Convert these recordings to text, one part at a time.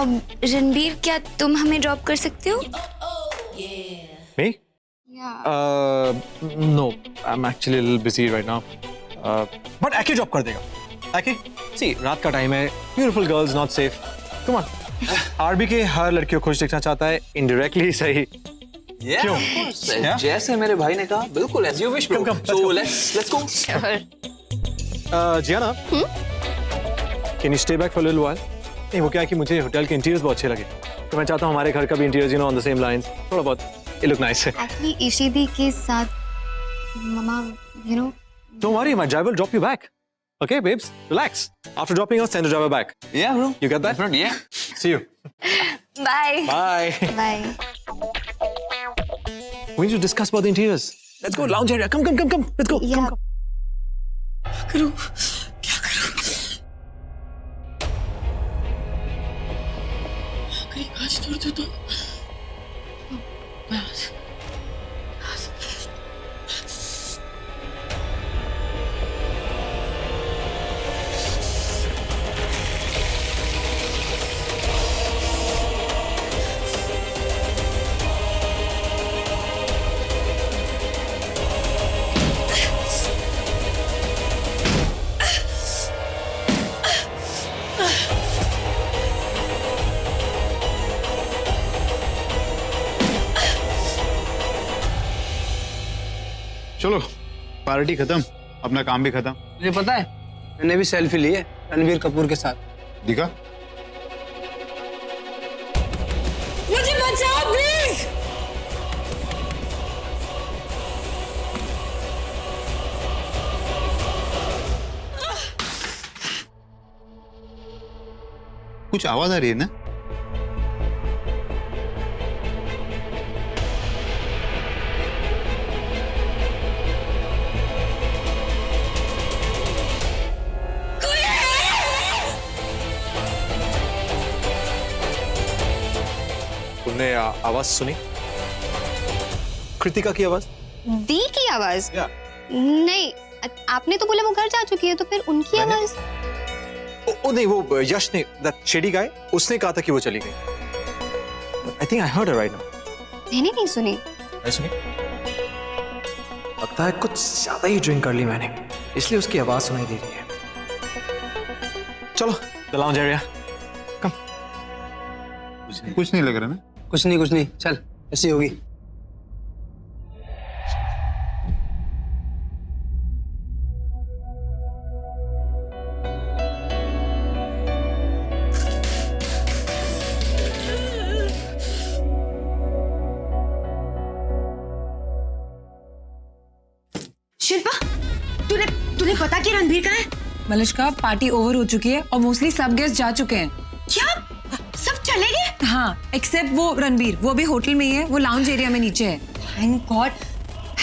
रणबीर, क्या तुम हमें ड्रॉप कर सकते हो? Me? No, I'm actually a little busy right now. But Aki drop कर देगा. Aki, see, रात का टाइम है. Beautiful girls, not safe. Come on. RBK हर लड़की को खुश देखना चाहता है, indirectly सही. Yeah, क्यों? of course. Yeah? जैसे मेरे भाई ने कहा, बिल्कुल as you wish, bro. Come, So let's go. Gianna, can you stay back for a little while? नहीं, वो क्या है कि मुझे होटल के इंटीरियर्स बहुत अच्छे लगे, तो मैं चाहता हूँ हमारे घर का भी interiors, you know, on the same lines. थोड़ा बहुत, it look nice. Actually, इशिदी के साथ, मामा, you know. Don't worry, my driver will drop you back. Okay, babes, relax. After dropping us, send the driver back. Yeah, bro. You get that? Definitely, yeah. See you. Bye. Bye. Bye. We need to discuss about the interiors. Let's go lounge area. Come. Let's go. Yeah. Come. करूं? क्या करूं? कहीं कांच तोड़ दूं तो चलो party खत्म, अपना काम भी खत्म. मुझे पता है, मैंने भी सेल्फी ली है रणबीर कपूर के साथ. दिखा? मुझे बचाओ प्लीज. कुछ आवाज आ रही है ना? तुमने आवाज सुनी? कृतिका की आवाज? दी की आवाज? Yeah. नहीं, आपने तो बोला वो घर जा चुकी है, तो फिर उनकी आवाज? ओ नहीं, वो यश ने, that shady guy, उसने कहा था कि वो चली गई. I think I heard her right now. मैंने नहीं सुनी. नहीं सुनी? लगता है कुछ ज्यादा ही ड्रिंक कर ली मैंने, इसलिए उसकी आवाज सुनाई दे रही है. चलो, the lounge area. Come. कुछ नहीं लग रहा ना? कुछ नहीं, चल ऐसी होगी. शिल्पा, तूने पता कि रणबीर कहाँ है? मलिष्का, पार्टी ओवर हो चुकी है और मोस्टली सब गेस्ट जा चुके हैं. क्या सब चले गए? हाँ, एक्सेप्ट वो रणबीर, वो भी होटल में ही है, वो लाउंज एरिया में नीचे है. थैंक गॉड,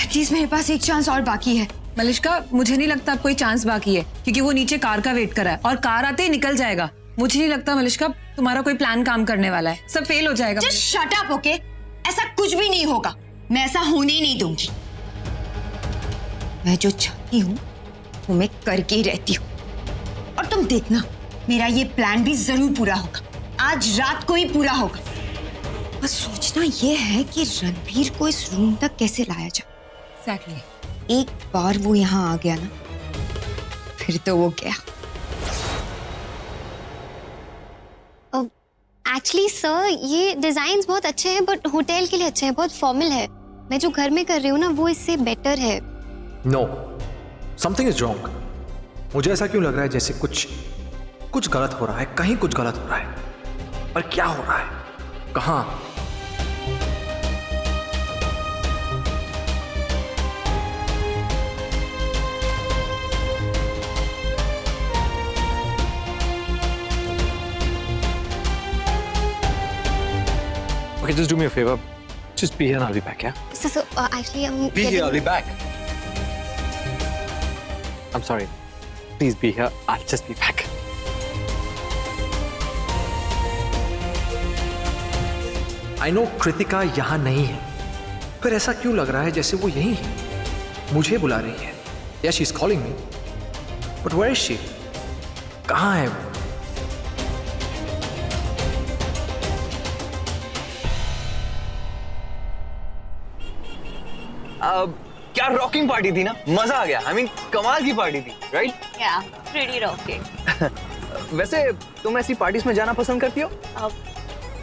एटलीस्ट मेरे पास एक चांस और बाकी है. मलिष्का, मुझे नहीं लगता अब कोई चांस बाकी है, क्योंकि वो नीचे कार का वेट कर रहा है और कार आते ही निकल जाएगा. मुझे नहीं लगता मलिष्का तुम्हारा कोई प्लान काम करने वाला है, सब फेल हो जाएगा. Just shut up, okay? ऐसा कुछ भी नहीं होगा, मैं ऐसा होने ही नहीं दूंगी. मैं जो चाहती हूँ वो मैं करके ही रहती हूँ, और तुम देखना मेरा ये प्लान भी जरूर पूरा होगा. आज रात को ही पूरा होगा. बस सोचना ये है कि रणबीर को इस रूम तक कैसे लाया जाए. Exactly. एक बार वो यहाँ आ गया ना, फिर तो वो गया. एक्चुअली सर, ये डिजाइन बहुत अच्छे हैं, बट होटल के लिए अच्छे हैं, बहुत फॉर्मल है. मैं जो घर में कर रही हूँ ना, वो इससे बेटर है. No, something is wrong. मुझे ऐसा क्यों लग रहा है जैसे कुछ गलत हो रहा है, कहीं कुछ गलत हो रहा है. पर क्या हो रहा है? कहाँ? Okay, just do me a favor. Just be here and I'll be back, yeah? So actually, I'm Be here, I'll be back. I'm sorry. Please be here. I'll just be back. I know Kritika यहाँ नहीं है, फिर ऐसा क्यों लग रहा है जैसे वो यहीं है, मुझे बुला रही है. Yeah, she's calling me. But where is she? कहाँ है वो? क्या रॉकिंग पार्टी थी ना, मजा आ गया। I mean, कमाल की पार्टी थी, राइट? Yeah, pretty rocking. वैसे तुम ऐसी पार्टीज में जाना पसंद करती हो?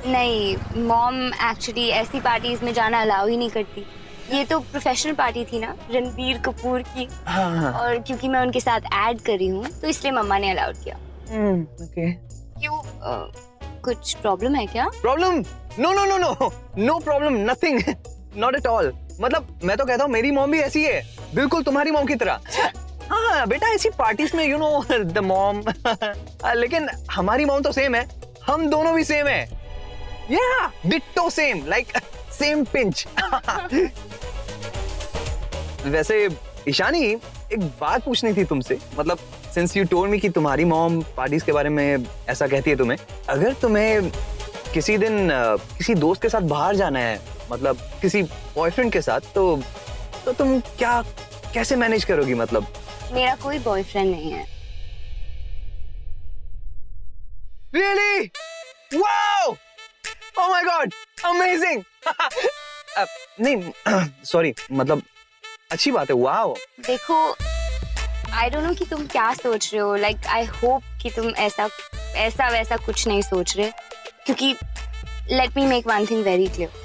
नहीं, मॉम एक्चुअली ऐसी पार्टीज में जाना अलाउ ही नहीं करती। ये तो प्रोफेशनल पार्टी थी ना, रणबीर कपूर की। हाँ। और क्योंकि मैं उनके साथ ऐड कर रही हूँ तो इसलिए मम्मा ने अलाउड किया। ओके। क्यों, कुछ प्रॉब्लम है क्या? Problem? No no no no, no problem, nothing, not at all. मतलब मैं तो कहता हूँ मेरी मॉम भी ऐसी है, बिल्कुल तुम्हारी मॉम की तरह। हाँ बेटा, ऐसी पार्टीज में यू नो द मॉम। लेकिन हमारी मॉम तो सेम है, हम दोनों भी सेम है। या ditto same, like same pinch. वैसे ईशानी, एक बात पूछनी थी तुमसे। मतलब सिंस यू टोल्ड मी कि तुम्हारी मॉम पार्टीज के बारे में ऐसा कहती है तुम्हें, अगर तुम्हें किसी दिन किसी दोस्त के साथ बाहर जाना है, मतलब किसी बॉयफ्रेंड के साथ, तो तुम क्या कैसे मैनेज करोगी? मतलब मेरा कोई बॉयफ्रेंड नहीं है। Really? Wow! Oh my God, amazing! नहीं सॉरी, मतलब अच्छी बात है। वाओ! देखो, आई डोंट नो कि तुम क्या सोच रहे हो। लाइक आई होप कि तुम ऐसा वैसा कुछ नहीं सोच रहे, क्योंकि let me make one thing very clear.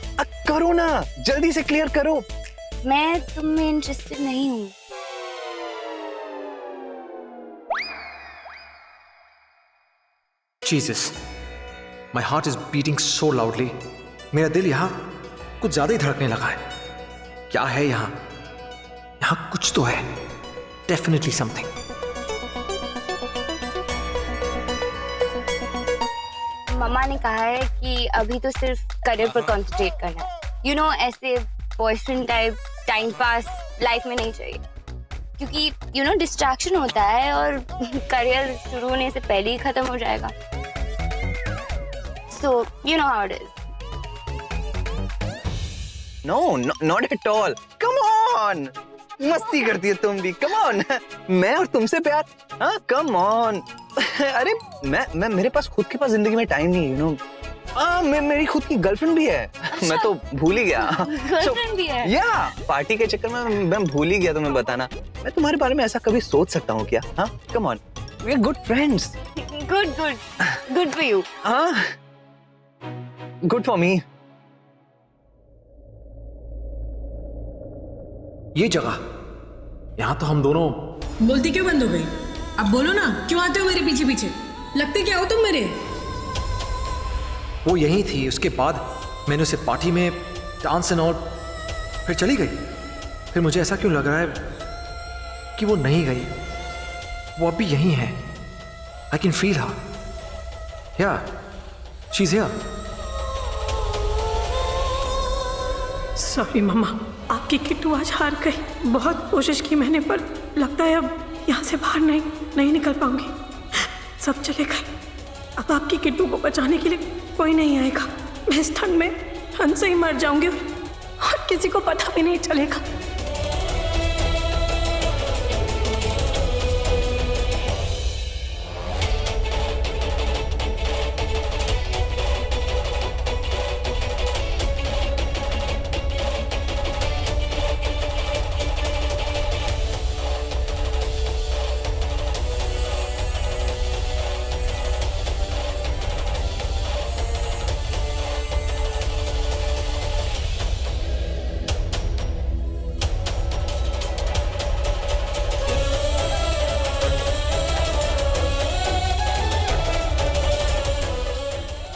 करो ना, जल्दी से क्लियर करो। मैं तुम में इंटरेस्टेड नहीं हूँ। Jesus, my heart is beating so loudly. मेरा दिल यहाँ कुछ ज्यादा ही धड़कने लगा है। क्या है यहाँ? यहाँ कुछ तो है। Definitely something. मम्मा ने कहा है कि अभी तो सिर्फ करियर पर कंसंट्रेट करना है। यू नो, ऐसे boyfriend type time pass life में नहीं चाहिए, क्योंकि यू नो डिस्ट्रैक्शन होता है और करियर शुरू होने से पहले ही खत्म हो जाएगा। So you know how it is. No, not at all. Come on, मस्ती करती है तुम भी। कम ऑन, मैं और तुमसे प्यार? हाँ, कम ऑन। अरे मैं मेरे पास खुद के पास जिंदगी में टाइम नहीं, यू नो। मेरी खुद की गर्लफ्रेंड भी है। मैं तो भूल ही गया। गर्लफ्रेंड भी है? या पार्टी के चक्कर में मैं भूल ही गया तुम्हें बताना। मैं तुम्हारे बारे में ऐसा कभी सोच सकता हूँ क्या? हाँ, come on, we are good friends. Good for you. हाँ, गुड फॉर मी। ये जगह, यहाँ तो हम दोनों। बोलती क्यों बंद हो गई? अब बोलो ना, क्यों आते हो मेरे पीछे पीछे? लगते क्या हो तुम मेरे? वो यहीं थी, उसके बाद मैंने उसे पार्टी में डांस एंड ऑल, फिर चली गई। फिर मुझे ऐसा क्यों लग रहा है कि वो नहीं गई, वो अभी यहीं है। आई कैन फील हर। या शी इज हियर। सॉरी मम्मा, आपकी किट्टू आज हार गई। बहुत कोशिश की मैंने, पर लगता है अब यहाँ से बाहर नहीं निकल पाऊंगी। सब चले गए। अब आपकी किट्टू को बचाने के लिए कोई नहीं आएगा। मैं इस ठंड में ठंड से ही मर जाऊंगी और किसी को पता भी नहीं चलेगा।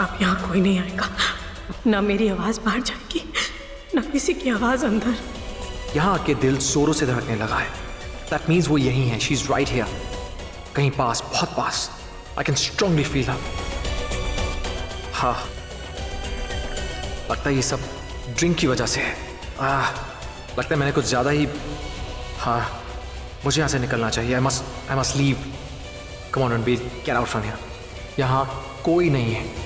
अब यहाँ कोई नहीं आएगा। ना मेरी आवाज बाहर जाएगी, ना किसी की आवाज अंदर। यहाँ आके दिल जोरों से धड़कने लगा है। दैट मीन्स वो यहीं है। शी इज राइट हियर, कहीं पास, बहुत पास। आई कैन स्ट्रांगली फील हर। हाँ, लगता है ये सब ड्रिंक की वजह से है। लगता है मैंने कुछ ज्यादा ही। हाँ, मुझे यहाँ से निकलना चाहिए। I must leave. Come on Ranbir, get out from here. यहाँ कोई नहीं है।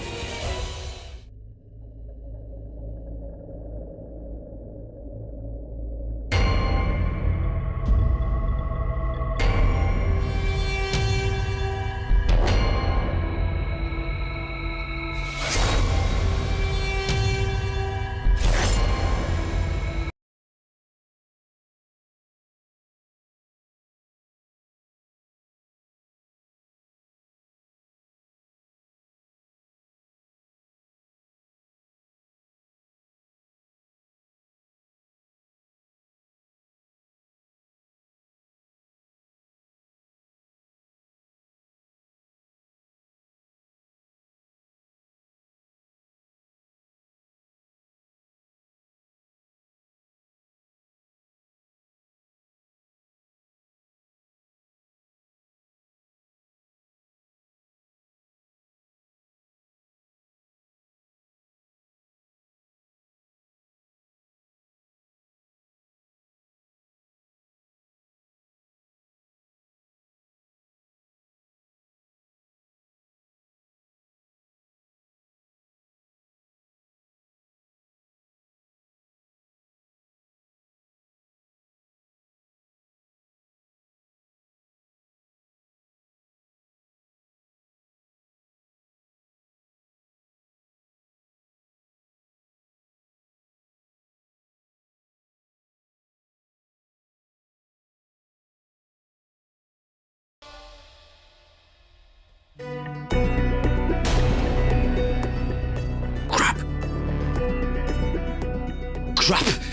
crap.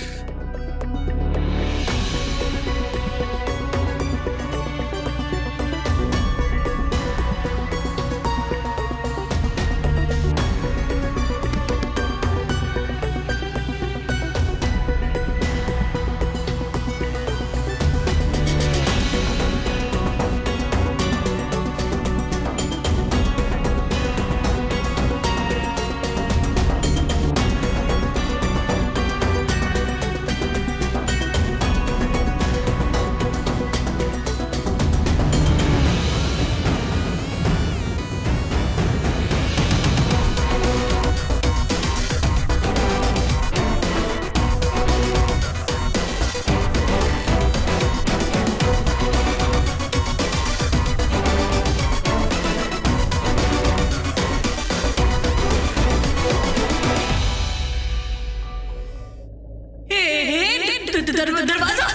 दरवाजा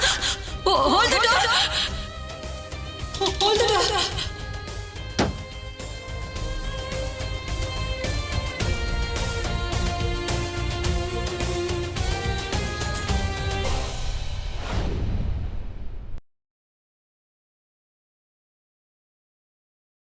होल्ड द डोर